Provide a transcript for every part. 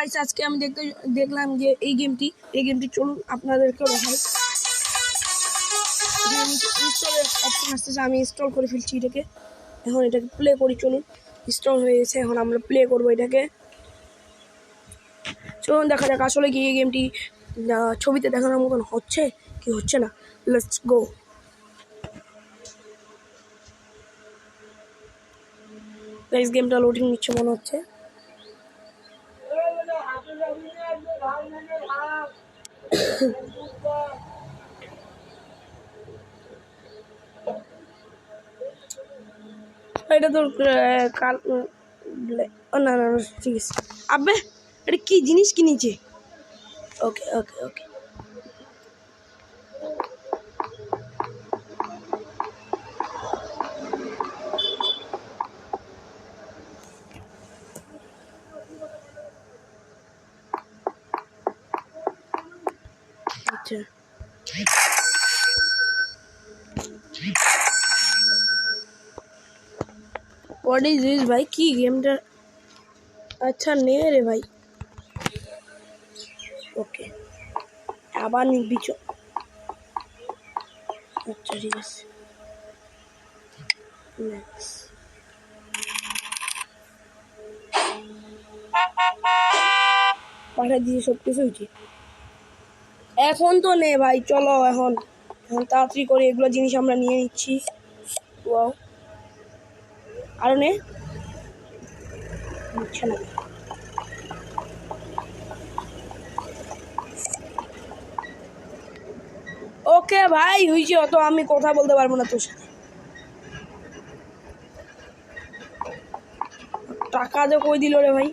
Guys আজকে আমি দেখলাম যে এই গেমটি চলুন আপনাদেরকেও দেখাই। ইনস্টলের অপশন আসতেছে, আমি ইনস্টল করে ফেলছি এটাকে। এখন এটাকে প্লে করি, চলুন। ইনস্টল হয়ে গেছে, এখন আমরা প্লে করবো এটাকে। চলুন দেখা যাক আসলে কি এই গেমটি ছবিতে দেখানোর মতন হচ্ছে কি হচ্ছে না। Let's go. গাইস গেমটা লোডিং নিচ্ছে মনে হচ্ছে। এটা তো কাল না না ঠিক আছে। আবে এটা কি জিনিস কিনেছে? ওকে ওকে ওকে আচ্ছা व्हाट इज दिस भाई की गेमটা আচ্ছা নে রে ভাই। ওকে আবার নিবি চ। আচ্ছা ঠিক আছে নেক্সট পাঠা দিয়ে সব কিছু হয়েছে। এখন তো নে ভাই, চলো এখন তাড়াতাড়ি করে এগুলো জিনিস আমরা নিয়ে নিচ্ছি। ওয়াও আরো নে নিচ্ছে না। ওকে ভাই হয়েছে, অত আমি কথা বলতে পারবো না তোর সাথে। টাকা যে কই দিল রে ভাই।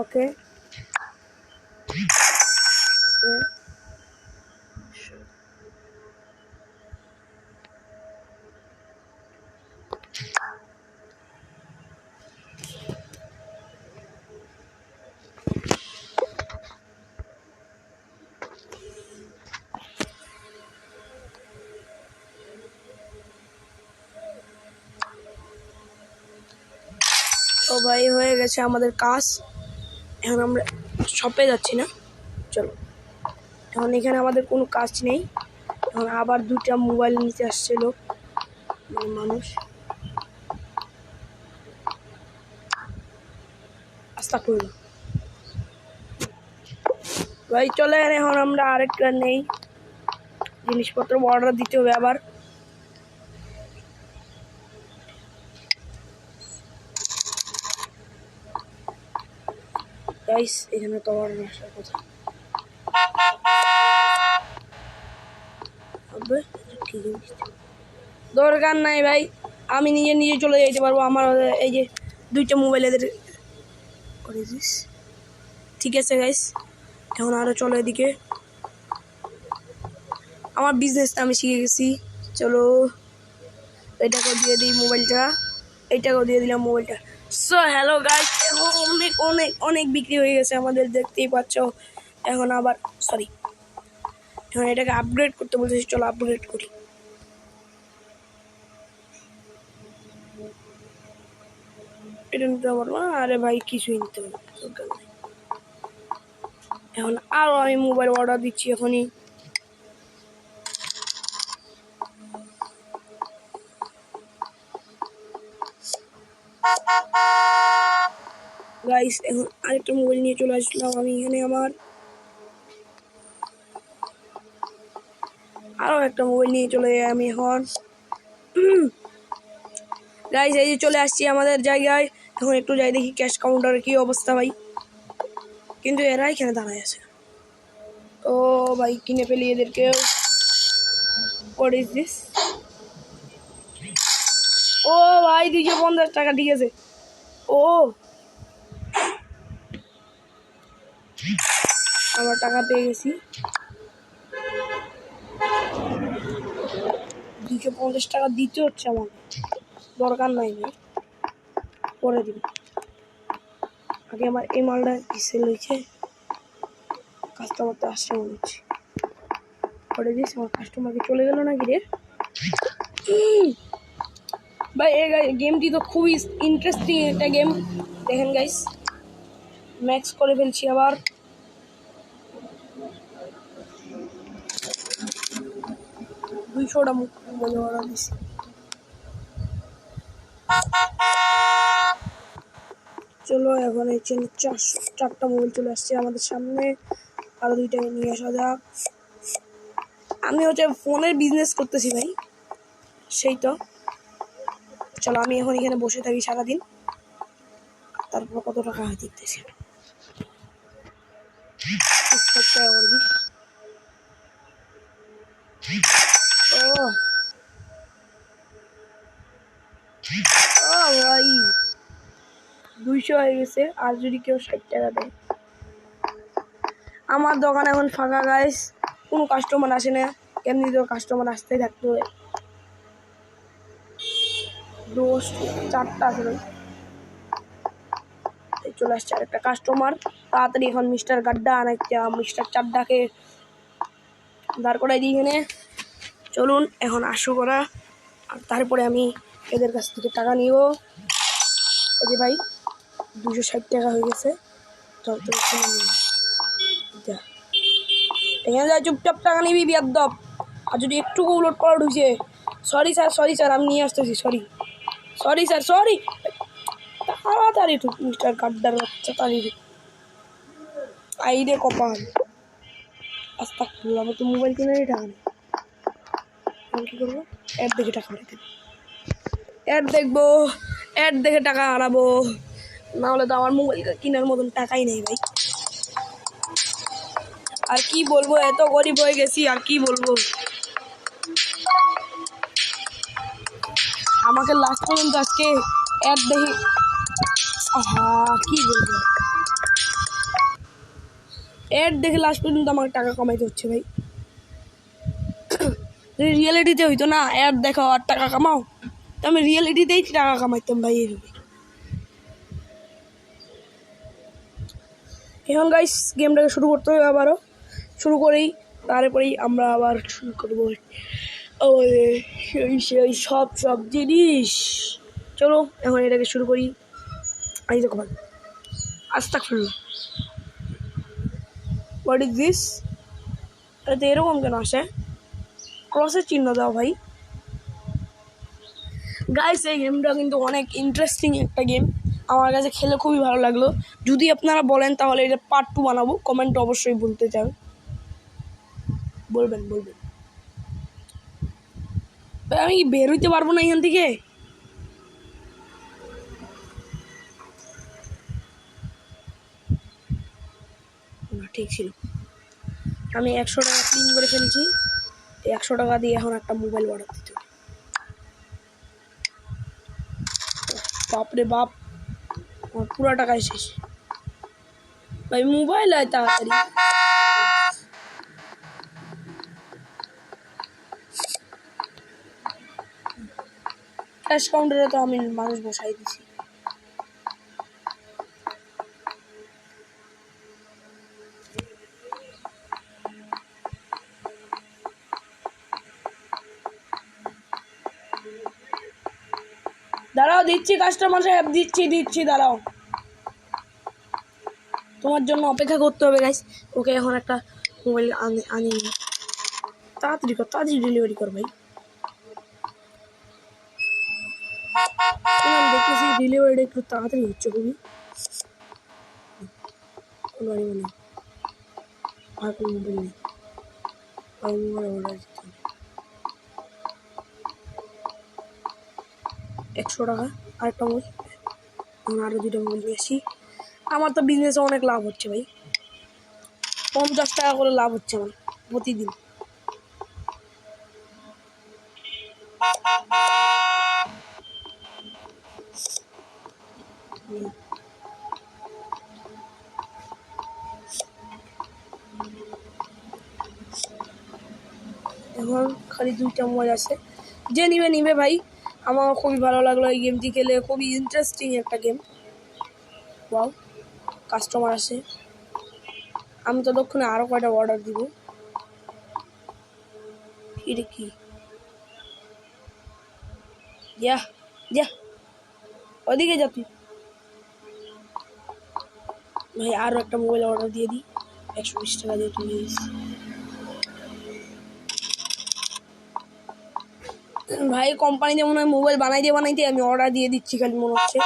ওকে তো ভাই হয়ে গেছে আমাদের কাজ। এখন আমরা শপে যাচ্ছি না, চলো। এখন এখানে আমাদের কোনো কাজ নেই। এখন আবার দুটা মোবাইল নিতে আসছিল মানুষ। আস্তা করলো ভাই চলে। এখন আমরা আরেকটা নেই, জিনিসপত্র অর্ডার দিতে হবে আবার। গাইস এখানে তো অর্ডার আসার কথা। দরকার নাই ভাই, আমি নিজে চলে যেতে পারবো। আমার এই যে দুইটা মোবাইল এদের করে দিস। ঠিক আছে গাইস, এখন আরো চলো এদিকে। আমার বিজনেসটা আমি শিখে গেছি, চলো। এটাকে দিয়ে দিই মোবাইলটা, এইটাকেও দিয়ে দিলাম মোবাইলটা। সো হ্যালো গাইস, এখন অনেক অনেক অনেক বিক্রি হয়ে গেছে আমাদের, দেখতেই পাচ্ছ। এখন আবার সরি, এখন এটাকে আপগ্রেড করতে বলতেছি, চলো আপগ্রেড করি। এটা নিতে পারবো না, আরে ভাই কিছুই নিতে হবে দরকার নেই। এখন আরো আমি মোবাইল অর্ডার দিচ্ছি এখনই। গাইস এখন আরেকটা মোবাইল নিয়ে চলে আসলাম আমি এখানে। আমার আরো একটা মোবাইল নিয়ে চলে যাই আমি এখন। গাইস এই যে চলে আসছি আমাদের জায়গায়। এখন একটু যাই দেখি ক্যাশ কাউন্টারের কি অবস্থা ভাই। কিন্তু এরা এখানে দাঁড়ায় আছে। ও ভাই কিনে ফেলি এদেরকেও। What is this? ও ভাই 250 টাকা, ঠিক আছে। ও আমার টাকা পেয়ে গেছি। 250 টাকা দিতে হচ্ছে আমাকে, দরকার নাই ভাই, পরে দিবি। আগে আমার এই মালটা সেল হয়েছে, কাস্টমার তো আসছে মনে হচ্ছে। করে দিস আমার কাস্টমারকে চলে গেল নাকি রে ভাই। এই গেমটি তো খুবই ইন্টারেস্টিং একটা গেম। দেখেন গাইস, ম্যাক্স করে ফেলছি আবার। দুইশোটা মজা করা দিচ্ছি। চলো এখন এই চারটা মোবাইল চলে আসছে আমাদের সামনে, আরো দুইটাকে নিয়ে আসা যাক। আমি হচ্ছে ফোনের বিজনেস করতেছি ভাই, সেই তো। চলো আমি এখন এখানে বসে থাকি সারাদিন, তারপর কত টাকা হয় দেখতেছি। 60 টাকা করে দিই। ও ভাই 200 হয়ে গেছে। আর যদি কেউ 60 টাকা দেয়। আমার দোকান এখন ফাঁকা গাইস, কোনো কাস্টমার আসে না। এমনি তো কাস্টমার আসতেই থাকতো। রোজ 4টা আছে ভাই। চলে আসছে আরেকটা কাস্টমার। তাড়াতাড়ি এখন মিস্টার গাড্ডা আনাইতে মিস্টার চাড্ডাকে দাঁড় করাই দিই এখানে। চলুন এখন আসো করা, আর তারপরে আমি এদের কাছ থেকে টাকা নিব। এই যে ভাই 260 টাকা হয়ে গেছে। এখানে যা চুপচাপ টাকা নিবি বিয়াদ্দব। আর যদি একটু উলট পালট হয়েছে, সরি স্যার আমি নিয়ে আসতেছি। Sorry sir sorry. তাড়াতাড়ি তো মিস্টার গাড্ডার বাচ্চা তাড়াতাড়ি আইডে কপাল। আস্তাগফিরুল্লাহ, আমার তো মোবাইল কেনারই টাকা নেই। আমি কী করবো? অ্যাড দেখে টাকা হারাতে, অ্যাড দেখবো, অ্যাড দেখে টাকা হারাবো। না হলে তো আমার মোবাইল কেনার মতন টাকাই নেই ভাই। আর কি বলবো, এত গরিব হয়ে গেছি, আর কি বলবো। আমাকে লাস্ট পর্যন্ত আজকে অ্যাড দেখে, কি বলবো, অ্যাড দেখে লাস্ট পর্যন্ত আমার টাকা কামাইতে হচ্ছে ভাই। রিয়েলিটিতে হইতো না অ্যাড দেখাও আর টাকা কামাও, তো আমি রিয়েলিটিতেই টাকা কামাইতাম ভাই এইভাবে। এখন গাইস গেমটাকে শুরু করতে হবে আবারও। শুরু করেই তারপরেই আমরা আবার শুরু করবো সেই সব জিনিস। চলো এখন এটাকে শুরু করি। এই দেখো ভাই, আস্তাগফিরুল্লাহ, হোয়াট ইজ দিস? এটা এরকম কেন আসে? ক্রসের চিহ্ন দাও ভাই। গাইস এই গেমটা কিন্তু অনেক ইন্টারেস্টিং একটা গেম, আমার কাছে খেলে খুবই ভালো লাগলো। যদি আপনারা বলেন তাহলে এটা পার্ট 2 বানাবো, কমেন্টে অবশ্যই বলতে চান, বলবেন। আমি বের হইতে পারবো না এখান থেকে। ঠিক ছিল, আমি 100 টাকা ক্লিন করে ফেলছি। 100 টাকা দিয়ে এখন একটা মোবাইল অর্ডার দিতে হবে। বাপরে বাপ, আমার পুরো টাকাই শেষ ভাই। মোবাইল আয় তাড়াতাড়ি। ক্যাশ কাউন্টারে তো আমি মানুষ বসাই দিছি। দাঁড়াও দিচ্ছি কাস্টমার সাহেব, দিচ্ছি দাঁড়াও। তোমার জন্য অপেক্ষা করতে হবে গাইস। ওকে এখন একটা মোবাইল আনি, তাড়াতাড়ি ডেলিভারি কর ভাই। দেখতেছি ডেলিভারিটা একটু তাড়াতাড়ি হচ্ছে খুবই। মনে আর কোনো মোবাইল নেই, মোবাইল অর্ডার দিতে হবে। 100 টাকা আরেকটা মোবাইল, আরও 2টা মোবাইল নিয়ে আসি। আমার তো বিজনেসে অনেক লাভ হচ্ছে ভাই, 50 টাকা করে লাভ হচ্ছে আমার প্রতিদিন। এখন খালি 2টা মোবাইল আছে, যে নিবে ভাই। আমার খুবই ভালো লাগলো এই গেমটি খেলে, খুবই ইন্টারেস্টিং একটা গেম। ওয়াও, কাস্টমার আসে। আমি ততক্ষণে আরও কয়টা অর্ডার দিব। এটা কি যা যা ওদিকে যা তুই। ভাই আরও একটা মোবাইল অর্ডার দিয়ে দিই, 120 টাকা দিয়ে তুলে দিয়েছি। ভাই কোম্পানিতে মনে হয় মোবাইল বানাইতে আমি অর্ডার দিয়ে দিচ্ছি খালি মনে হচ্ছে।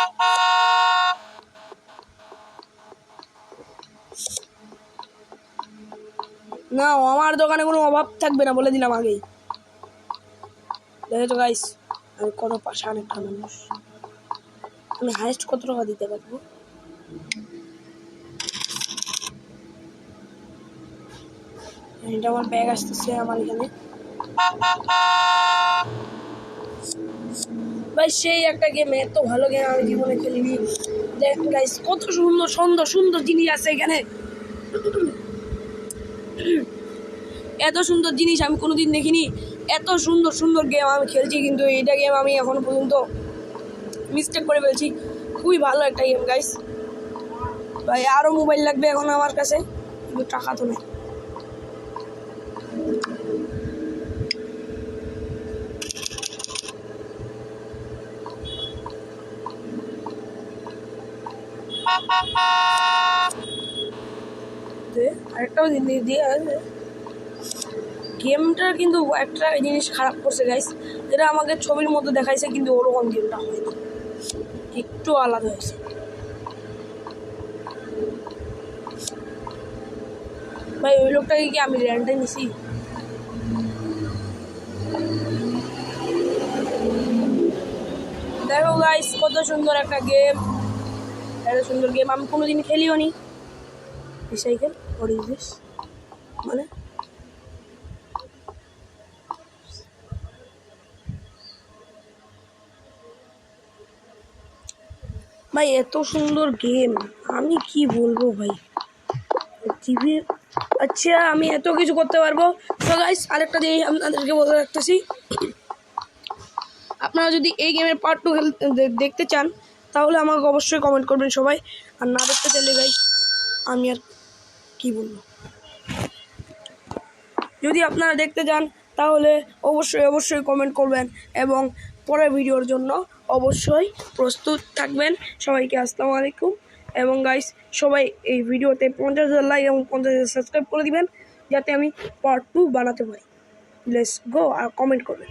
না আমার দোকানে কোনো অভাব থাকবে না বলে দিলাম আগেই। দেখো তো গাইস আমি কত পাশান একটা মানুষ। আমি হাইস্ট কত টাকা দিতে পারবো? এটা আমার ব্যাগ আসতেছে আমার এখানে। ভাই সেই একটা গেম, এত ভালো গেম আমি জীবনে খেলিনি। দেখেন গাইস কত সুন্দর সুন্দর সুন্দর জিনিস আছে এখানে। এত সুন্দর জিনিস আমি কোনোদিন দেখিনি। এত সুন্দর সুন্দর গেম আমি খেলছি, কিন্তু এইটা গেম আমি এখনো পর্যন্ত মিস্টেক করে ফেলছি। খুবই ভালো একটা গেম গাইস। ভাই আরও মোবাইল লাগবে এখন আমার কাছে, কিন্তু টাকা তো নেই। আরেকটাও দিয়ে আছে। গেমটা কিন্তু একটা জিনিস খারাপ করছে গাইস, যেটা আমাকে ছবির মধ্যে দেখাইছে কিন্তু ওরকম গেমটা হয়নি, একটু আলাদা হয়েছে। ভাই ওই লোকটাকে কি আমি র্যান্টে নিছি? দেখো গাইস কত সুন্দর একটা গেম, এত সুন্দর গেম আমি কোনোদিন খেলিও নি। রিসাইকেল হোয়াট ইজ দিস মানে? ভাই এত সুন্দর গেম আমি কি বলবো ভাই। টিভি আচ্ছা আমি এত কিছু করতে পারবো। তো গাইস আরেকটা জিনিস আপনাদেরকে বলে রাখতেছি, আপনারা যদি এই গেমের পার্ট 2 দেখতে চান তাহলে আমাকে অবশ্যই কমেন্ট করবেন সবাই। আর না দেখতে চাইলে গাইস আমি আর কি বলবো। যদি আপনারা দেখতে চান তাহলে অবশ্যই কমেন্ট করবেন এবং পরের ভিডিওর জন্য অবশ্যই প্রস্তুত থাকবেন। সবাইকে আসসালামু আলাইকুম। এবং গাইস সবাই এই ভিডিওতে 50,000 লাইক এবং 50,000 সাবস্ক্রাইব করে দিবেন, যাতে আমি পার্ট 2 বানাতে পারি। লেটস গো আর কমেন্ট করবেন।